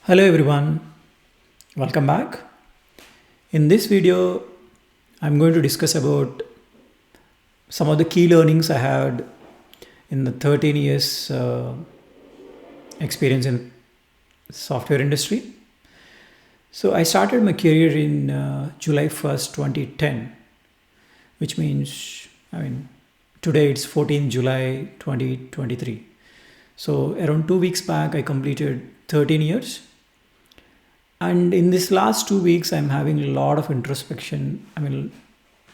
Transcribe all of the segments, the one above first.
Hello everyone, welcome back. In this video, I'm going to discuss about some of the key learnings I had in the 13 years experience in software industry. So I started my career in July 1st, 2010, which means, today it's 14 July 2023. So around 2 weeks back, I completed 13 years. And in this last 2 weeks, I'm having a lot of introspection.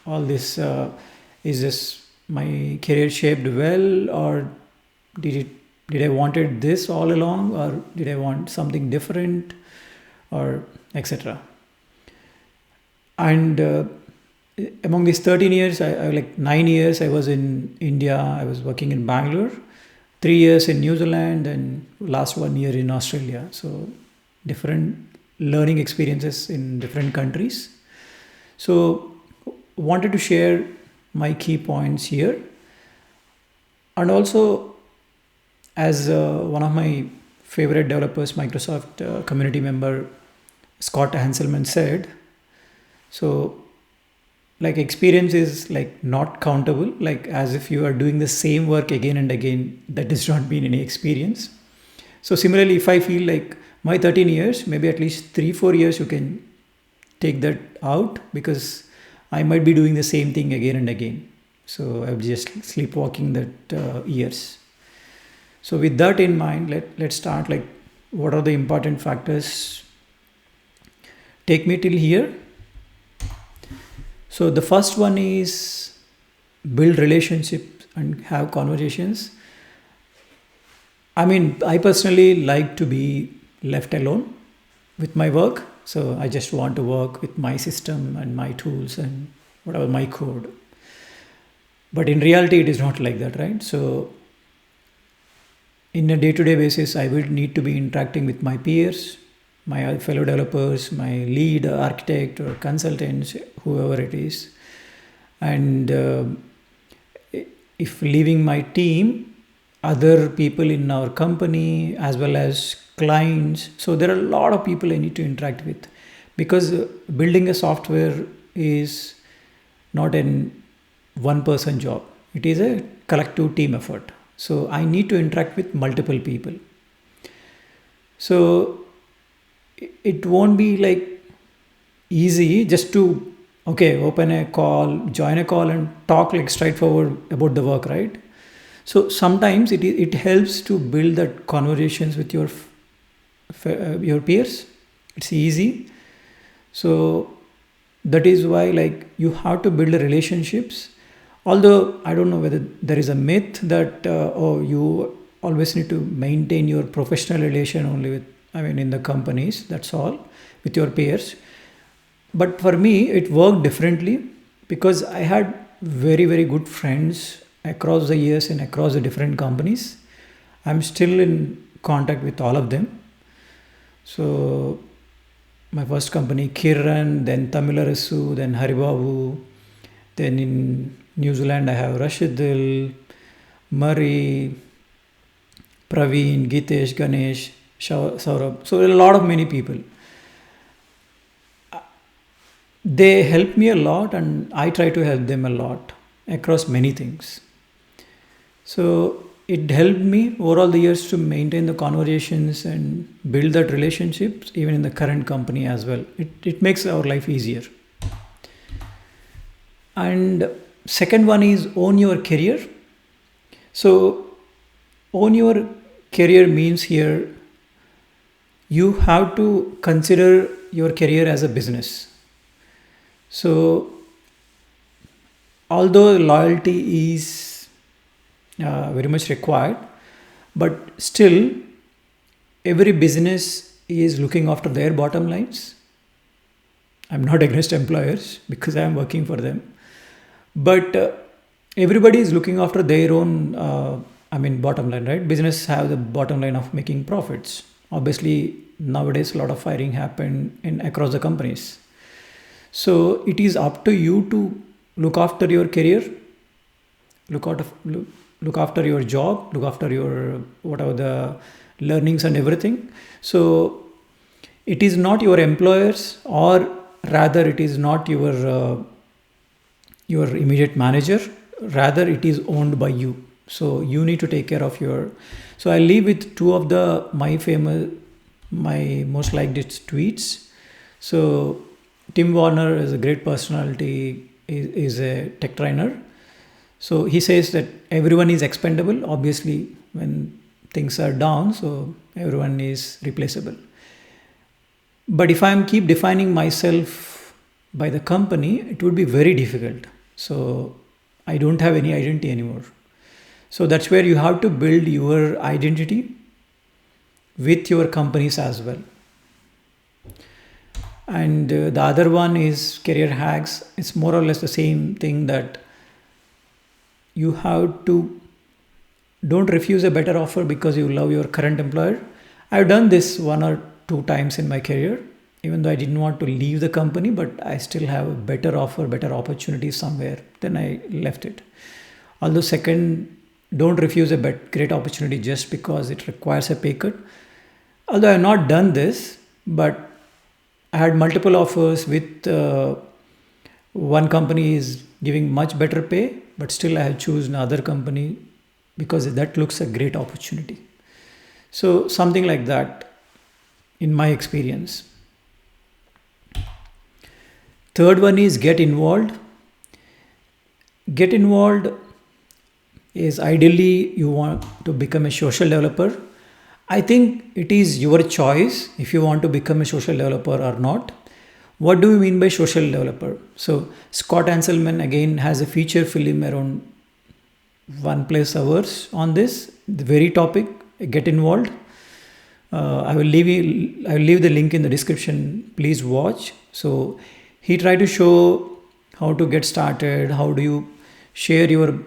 All this is this my career shaped well, or did it did I wanted this all along, or did I want something different, or etc. And among these 13 years, I like 9 years I was in India. I was working in Bangalore, 3 years in New Zealand, and last 1 year in Australia. So different learning experiences in different countries. So wanted to share my key points here. And also, as one of my favorite developers, Microsoft community member Scott Hanselman said, so like experience is like not countable, like as if you are doing the same work again and again, that does not mean any experience. So similarly, if I feel like my 13 years, maybe at least 3-4 years you can take that out, because I might be doing the same thing again and again. So I'm just sleepwalking that years. So with that in mind, let's start. Like, what are the important factors take me till here? So the first one is build relationships and have conversations. I personally like to be left alone with my work. So I just want to work with my system and my tools and whatever my code. But in reality, it is not like that, right? So in a day-to-day basis, I will need to be interacting with my peers, my fellow developers, my lead architect or consultants, whoever it is. And if leaving my team, other people in our company as well as clients. So there are a lot of people I need to interact with, because building a software is not an one person job. It is a collective team effort. So I need to interact with multiple people. So it won't be like easy just to open a call, join a call and talk like straightforward about the work, right? So sometimes it helps to build that conversations with your peers. It's easy. So that is why, like, you have to build relationships. Although I don't know whether there is a myth that you always need to maintain your professional relation only with, in the companies, that's all, with your peers. But for me, it worked differently, because I had very, very good friends across the years and across the different companies. I'm still in contact with all of them. So my first company, Kiran, then Tamilarasu, then Haribabu, then in New Zealand I have Rashidil, Murray, Praveen, Gitesh, Ganesh, Saurabh. So a lot of many people. They help me a lot, and I try to help them a lot across many things. So it helped me over all the years to maintain the conversations and build that relationships, even in the current company as well. It makes our life easier. And second one is own your career. So own your career means here you have to consider your career as a business. So although loyalty is very much required, but still every business is looking after their bottom lines. I'm not against employers, because I am working for them, but everybody is looking after their own bottom line, right? Business have the bottom line of making profits. Obviously nowadays a lot of firing happen in across the companies. So it is up to you to look after your career, look after your job, look after your whatever the learnings and everything. So it is not your employers, or rather it is not your immediate manager, rather it is owned by you. So you need to take care of your. So I leave with two of the my most liked tweets. So Tim Warner is a great personality, is a tech trainer. So he says that everyone is expendable, obviously, when things are down, so everyone is replaceable. But if I'm keep defining myself by the company, it would be very difficult. So I don't have any identity anymore. So that's where you have to build your identity with your companies as well. And the other one is career hacks. It's more or less the same thing, that you have to don't refuse a better offer because you love your current employer. I've done this one or two times in my career, even though I didn't want to leave the company, but I still have a better offer, better opportunity somewhere, then I left it. Although second, don't refuse a great opportunity just because it requires a pay cut. Although I have not done this, but I had multiple offers with one company is giving much better pay, but still I have chosen another company because that looks a great opportunity. So something like that in my experience. Third one is get involved. Get involved is ideally you want to become a social developer. I think it is your choice if you want to become a social developer or not. What do we mean by social developer? So Scott Hanselman again has a feature film around 1+ hours on this, the very topic. Get involved. I will leave the link in the description. Please watch. So he tried to show how to get started, how do you share your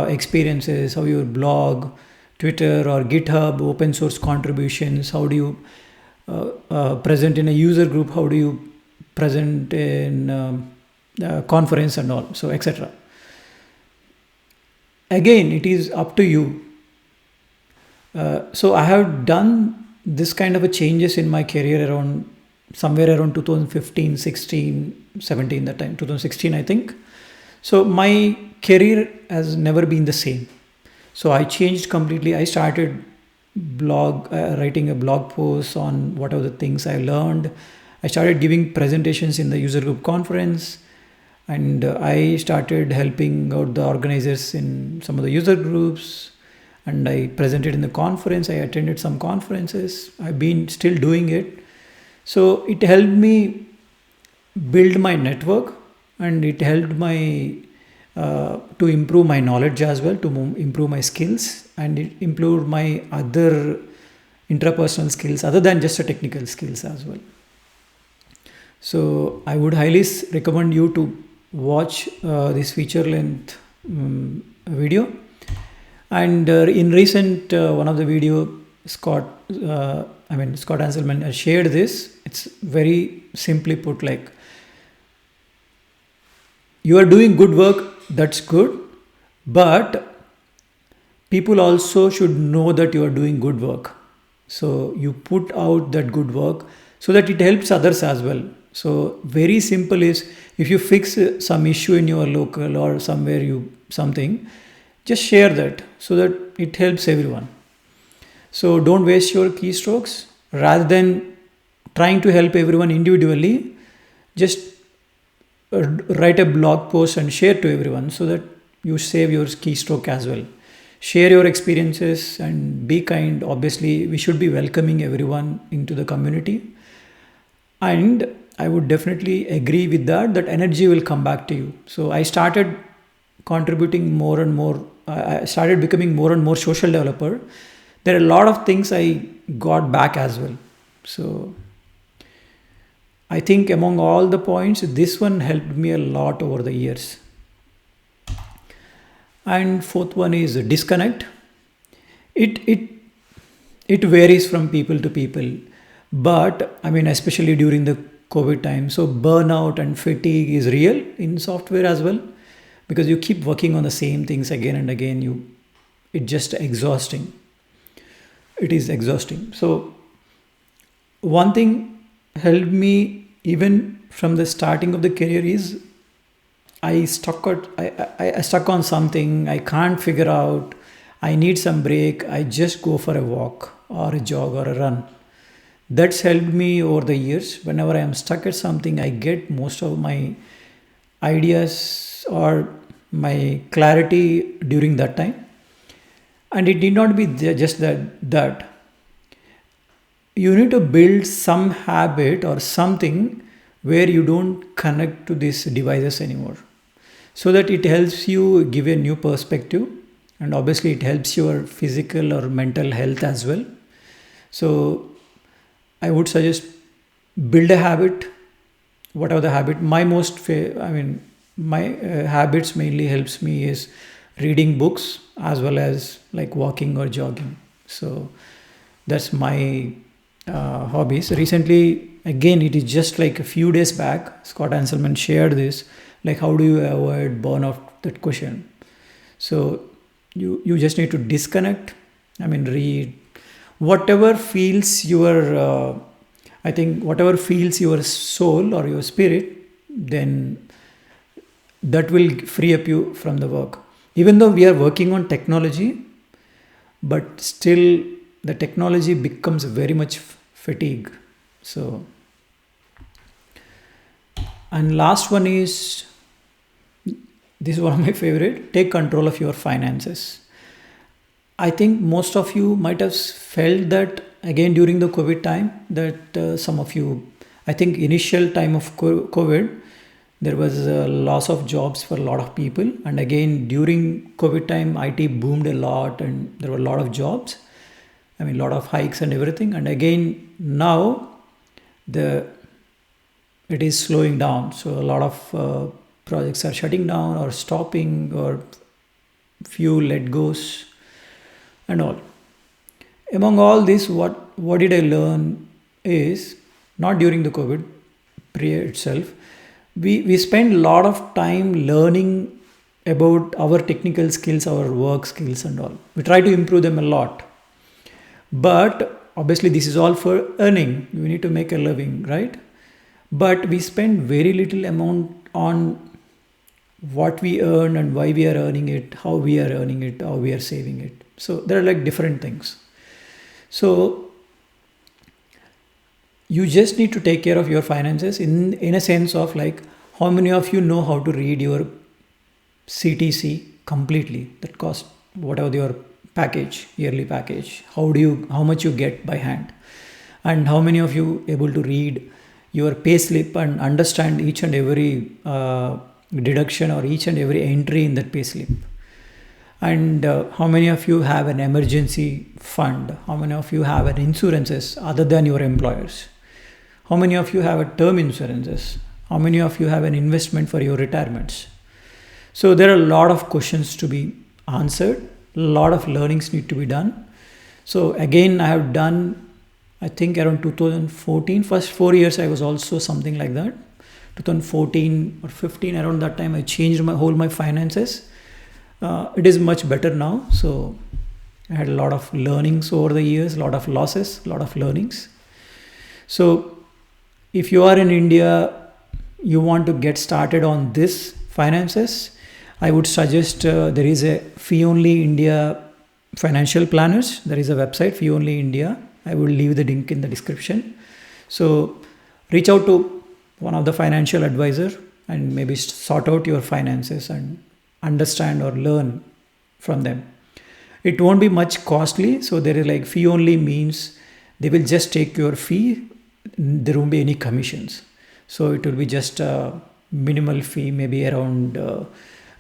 experiences, how you blog, Twitter or GitHub, open source contributions, how do you present in a user group, how do you present in a conference and all, so etc. Again, it is up to you. So I have done this kind of a changes in my career around somewhere around 2015, 16, 17, that time, 2016, I think. So my career has never been the same. So I changed completely. I started writing a blog post on what are the things I learned. I started giving presentations in the user group conference, and I started helping out the organizers in some of the user groups, and I presented in the conference. I attended some conferences. I've been still doing it. So it helped me build my network, and it helped to improve my knowledge as well, to improve my skills, and it improved my other intrapersonal skills other than just the technical skills as well. So I would highly recommend you to watch this feature length video. And in recent one of the video, Scott Hanselman has shared this. It's very simply put, like, you are doing good work, that's good, but people also should know that you are doing good work. So you put out that good work so that it helps others as well. So very simple is, if you fix some issue in your local or somewhere something, just share that so that it helps everyone. So don't waste your keystrokes. Rather than trying to help everyone individually, just write a blog post and share to everyone so that you save your keystroke as well. Share your experiences and be kind. Obviously, we should be welcoming everyone into the community. And I would definitely agree with that energy will come back to you. So I started contributing more and more. I started becoming more and more social developer. There are a lot of things I got back as well. So I think among all the points, this one helped me a lot over the years. And fourth one is disconnect. It varies from people to people, but I mean, especially during the COVID time. So burnout and fatigue is real in software as well, because you keep working on the same things again and again. It's just exhausting. It is exhausting. So one thing helped me even from the starting of the career is I stuck on something I can't figure out. I need some break. I just go for a walk or a jog or a run. That's helped me over the years. Whenever I am stuck at something, I get most of my ideas or my clarity during that time. And it need not be just that you need to build some habit or something where you don't connect to these devices anymore, so that it helps you give a new perspective, and obviously it helps your physical or mental health as well. So I would suggest build a habit, whatever the habit. My habits mainly helps me is reading books as well as like walking or jogging. So that's my hobbies. Recently, again, it is just like a few days back, Scott Hanselman shared this, like how do you avoid burnout? That question. So you just need to disconnect. I mean, read whatever feels your. I think whatever feels your soul or your spirit, then that will free up you from the work. Even though we are working on technology, but still the technology becomes very much fatigue. So, and last one is, this is one of my favorite, take control of your finances. I think most of you might have felt that again during the COVID time, that some of you, I think initial time of COVID, there was a loss of jobs for a lot of people. And again, during COVID time, IT boomed a lot and there were a lot of jobs. I mean, a lot of hikes and everything. And again, now the it is slowing down. So a lot of projects are shutting down or stopping, or few let goes and all. Among all this, what did I learn is, not during the COVID period itself, we spend a lot of time learning about our technical skills, our work skills and all. We try to improve them a lot. But obviously this is all for earning. We need to make a living, right? But we spend very little amount on what we earn and why we are earning it, how we are earning it, how we are saving it. So there are like different things. So you just need to take care of your finances in a sense of like, how many of you know how to read your CTC completely, that cost whatever your package, yearly package, how much you get by hand, and how many of you able to read your pay slip and understand each and every deduction or each and every entry in that pay slip. And how many of you have an emergency fund? How many of you have an insurances other than your employers? How many of you have a term insurances? How many of you have an investment for your retirements? So there are a lot of questions to be answered. A lot of learnings need to be done. So again, I have done, I think around 2014, first 4 years I was also something like that. 2014 or 15, around that time I changed my finances. It is much better now. So I had a lot of learnings over the years, a lot of losses, a lot of learnings. So if you are in India, you want to get started on this finances, I would suggest there is a Fee Only India financial planners. There is a website, Fee Only India. I will leave the link in the description. So reach out to one of the financial advisor and maybe sort out your finances and understand or learn from them. It won't be much costly. So there is like fee only means they will just take your fee. There won't be any commissions. So it will be just a minimal fee, maybe around,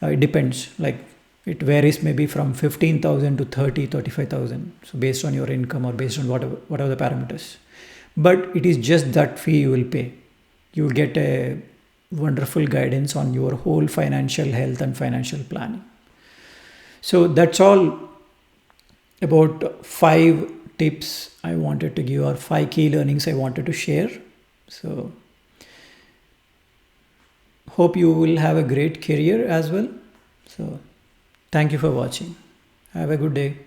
it depends. Like it varies maybe from 15,000 to 35,000. So based on your income or based on whatever the parameters. But it is just that fee you will pay. You will get a wonderful guidance on your whole financial health and financial planning. So that's all about 5 tips I wanted to give, or 5 key learnings I wanted to share. So hope you will have a great career as well. So thank you for watching. Have a good day.